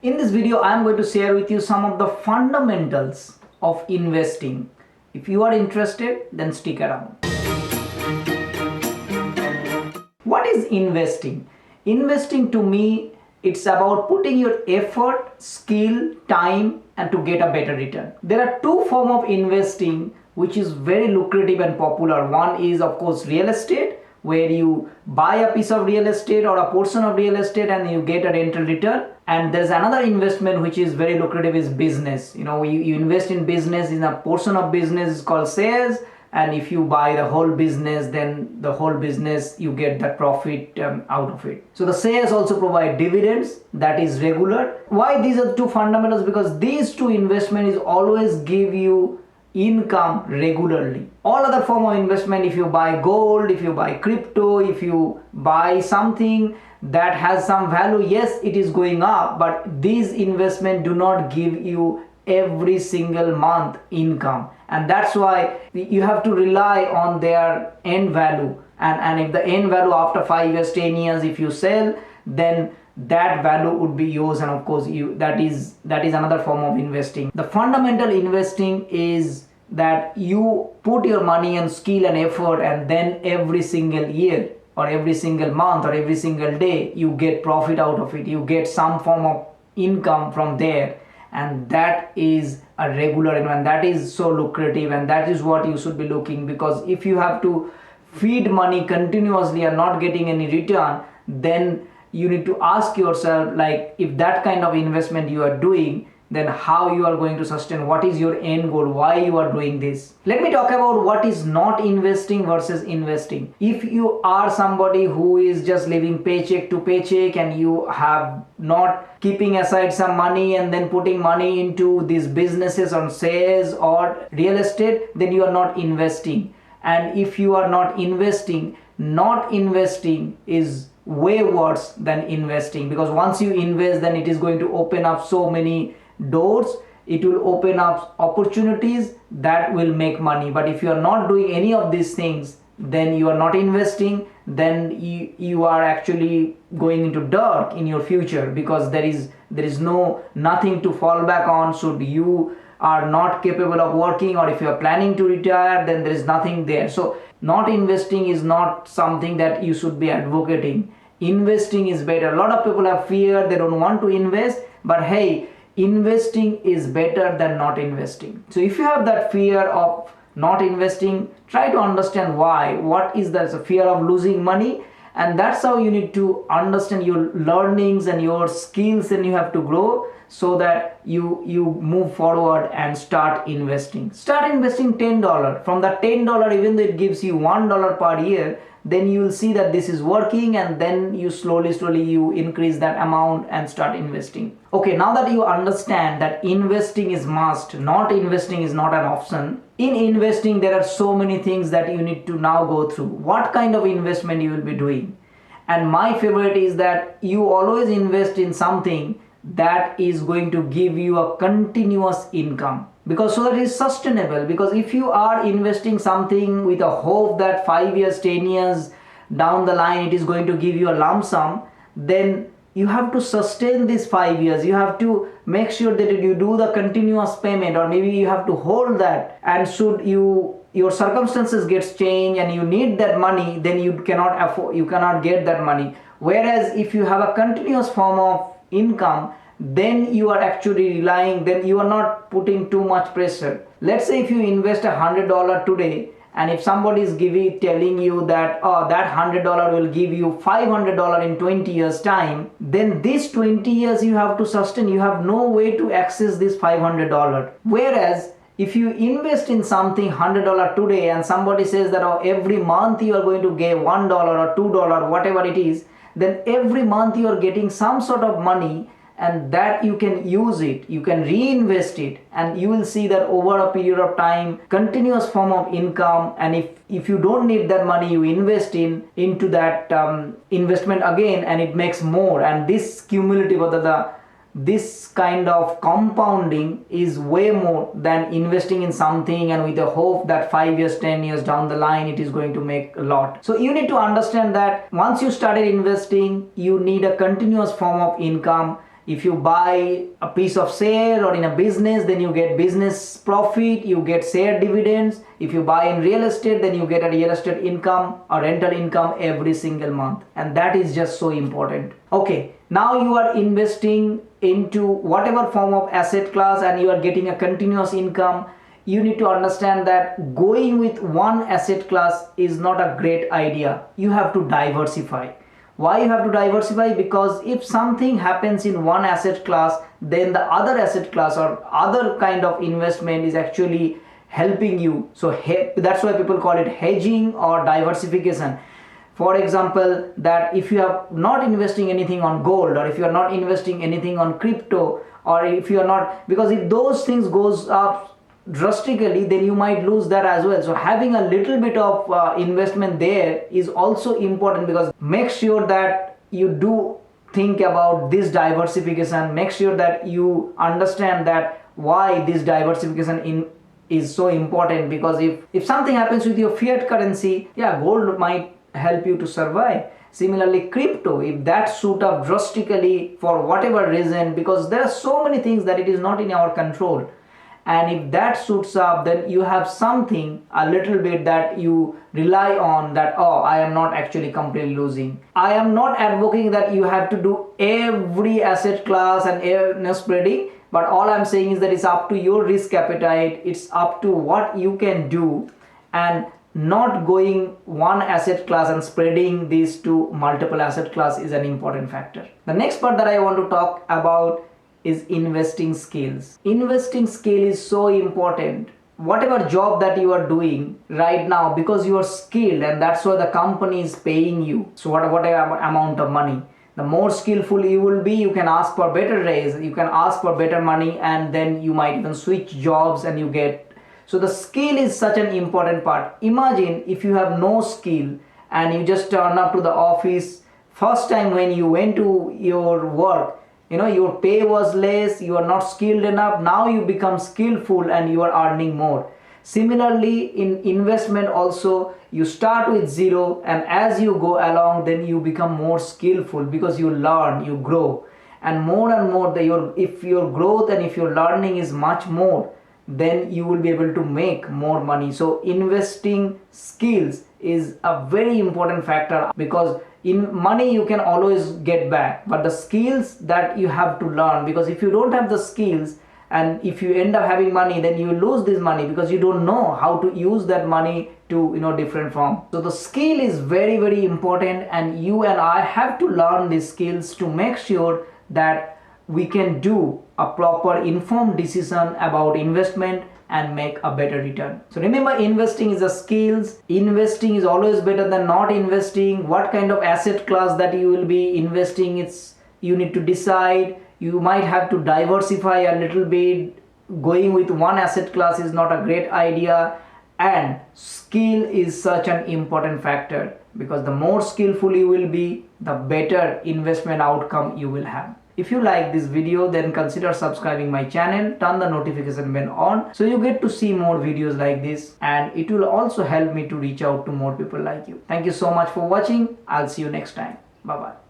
In this video, I am going to share with you some of the fundamentals of investing. If you are interested, then stick around. What is investing? Investing to me, it's about putting your effort, skill, time, and to get a better return. There are two forms of investing which is very lucrative and popular. One is, of course, real estate, where you buy a piece of real estate or a portion of real estate and you get a rental return. And there's another investment which is very lucrative, is business. You invest in business, in a portion of business is called shares, and if you buy the whole business, then the whole business you get the profit out of it. So the shares also provide dividends, that is regular. Why these are two fundamentals? Because these two investments always give you income regularly. All other form of investment, if you buy gold, if you buy crypto, if you buy something that has some value, yes, it is going up, but these investments do not give you every single month income, and that's why you have to rely on their end value. And if the end value after 5 years, 10 years, if you sell, then that value would be yours, and of course that is another form of investing. The fundamental investing is that you put your money and skill and effort, and then every single year or every single month or every single day you get profit out of it, you get some form of income from there, and that is a regular, and that is so lucrative, and that is what you should be looking. Because if you have to feed money continuously and not getting any return, then you need to ask yourself, like, if that kind of investment you are doing, then how you are going to sustain, what is your end goal, why you are doing this. Let me talk about what is not investing versus investing. If you are somebody who is just living paycheck to paycheck and you have not keeping aside some money and then putting money into these businesses on shares or real estate, then you are not investing. And if you are not investing is way worse than investing, because once you invest, then it is going to open up so many doors, it will open up opportunities that will make money. But if you are not doing any of these things, then you are not investing, then you are actually going into dirt in your future, because there is nothing to fall back on. Should you are not capable of working, or if you are planning to retire, then there is nothing there. So not investing is not something that you should be advocating. Investing is better. A lot of people have fear, they don't want to invest, but hey, investing is better than not investing. So if you have that fear of not investing, try to understand why. What is that? A fear of losing money, and that's how you need to understand your learnings and your skills, and you have to grow so that you move forward and start investing. Start investing $10. From that $10, even though it gives you $1 per year, then you will see that this is working, and then you slowly you increase that amount and start investing. Okay, now that you understand that investing is must, not investing is not an option. In investing, there are so many things that you need to now go through. What kind of investment you will be doing? And my favorite is that you always invest in something that is going to give you a continuous income, because so that is sustainable. Because if you are investing something with a hope that 5 years, 10 years down the line it is going to give you a lump sum, then you have to sustain this 5 years. You have to make sure that you do the continuous payment, or maybe you have to hold that, and should your circumstances gets changed and you need that money, then you cannot get that money. Whereas if you have a continuous form of income, then you are actually relying, then you are not putting too much pressure. Let's say if you invest $100 today, and if somebody is telling you that that $100 will give you $500 in 20 years time, then this 20 years you have to sustain. You have no way to access this $500. Whereas if you invest in something $100 today, and somebody says that every month you are going to give $1 or $2, whatever it is, then every month you are getting some sort of money, and that you can use it, you can reinvest it, and you will see that over a period of time, continuous form of income. And if you don't need that money, you invest into that investment again, and it makes more. And this cumulative, or this kind of compounding is way more than investing in something and with the hope that 5 years, 10 years down the line it is going to make a lot. So you need to understand that once you started investing, you need a continuous form of income. If you buy a piece of share or in a business, then you get business profit, you get share dividends. If you buy in real estate, then you get a real estate income or rental income every single month. And that is just so important. Okay, now you are investing into whatever form of asset class and you are getting a continuous income. You need to understand that going with one asset class is not a great idea. You have to diversify. Why you have to diversify? Because if something happens in one asset class, then the other asset class or other kind of investment is actually helping you. So that's why people call it hedging or diversification. For example, that if you are not investing anything on gold, or if you are not investing anything on crypto, or if you are not, because if those things goes up drastically, then you might lose that as well. So having a little bit of investment there is also important, because make sure that you do think about this diversification. Make sure that you understand that why this diversification is so important, because if something happens with your fiat currency, yeah, gold might help you to survive. Similarly, crypto, if that shoot up drastically for whatever reason, because there are so many things that it is not in our control, and if that shoots up, then you have something a little bit that you rely on, that oh, I am not actually completely losing. I am not advocating that you have to do every asset class and spreading, but all I'm saying is that it's up to your risk appetite, it's up to what you can do, and not going one asset class and spreading this to multiple asset class is an important factor. The next part that I want to talk about is investing skills. Investing skill is so important. Whatever job that you are doing right now, because you are skilled and that's why the company is paying you. So whatever amount of money, the more skillful you will be, you can ask for better raise, you can ask for better money, and then you might even switch jobs and you get. So the skill is such an important part. Imagine if you have no skill and you just turn up to the office. First time when you went to your work, your pay was less, you are not skilled enough. Now you become skillful and you are earning more. Similarly, in investment also, you start with zero, and as you go along, then you become more skillful, because you learn, you grow, and more, if your growth and if your learning is much more, then you will be able to make more money. So investing skills is a very important factor, because in money you can always get back, but the skills that you have to learn, because if you don't have the skills and if you end up having money, then you lose this money because you don't know how to use that money to different form. So the skill is very, very important, and you and I have to learn these skills to make sure that we can do a proper informed decision about investment and make a better return. So remember, investing is a skills. Investing is always better than not investing. What kind of asset class that you will be investing, you need to decide. You might have to diversify a little bit. Going with one asset class is not a great idea, and skill is such an important factor, because the more skillful you will be, the better investment outcome you will have. If you like this video, then consider subscribing my channel, turn the notification bell on so you get to see more videos like this, and it will also help me to reach out to more people like you. Thank you so much for watching. I'll see you next time. Bye bye.